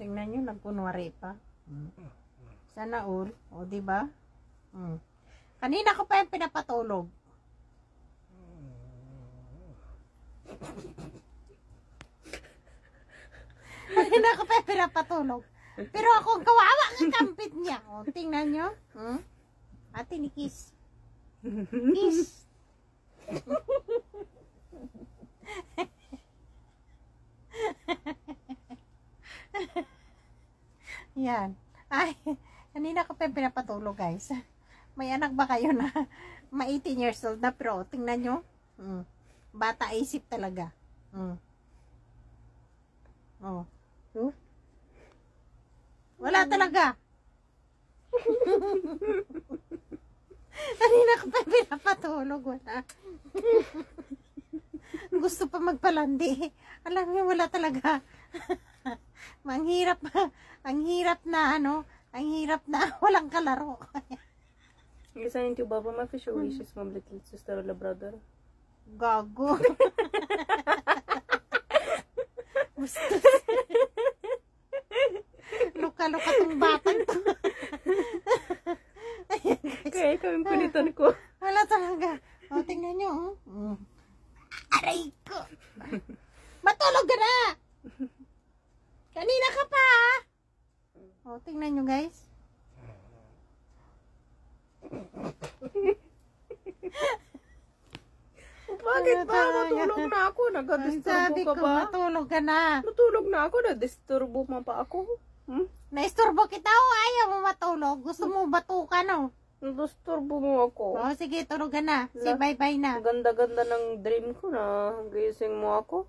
tingnan nyo, nagkunwari pa. Sana all. O, diba? Kanina ko pa yung pinapatulog. Kanina ko pa yung pinapatulog. Pero ako ang kawawa ng kampit niya. O, tingnan nyo. Ate ni Kiss. Kiss. Yan. Ay, kanina ko pa yung pinapatulog, guys. May anak ba kayo na 18 years old na, pero tingnan nyo. Bata isip talaga. Oh. Wala talaga. Kanina ko pa pinapatulog. Wala. Gusto pa magpalandi. Alam niyo, wala talaga. Ang hirap na ang hirap na walang kalaro. Isa yung baba ma fish or wishes mom little sister or brother. Gago. Luka-luka tong batang to. Kaya ikaw yung pilitan ko. Wala talaga. O, tingnan nyo. Aray ko. Matulog ka na. Kanina ka pa. O, tingnan nyo, guys. Bakit ba? Matulog na ako. Nag-disturbo ka ba? Matulog ka na. Matulog na ako. Na-disturbo mo pa ako. Na-isturbo kita o ayaw mo matulog? Gusto mo batukan o? Na-disturbo mo ako. O, sige, tulog ka na. Say bye-bye na. Ganda-ganda ng dream ko na gising mo ako.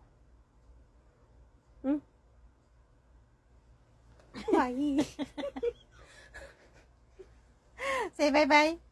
Bye. Say bye-bye.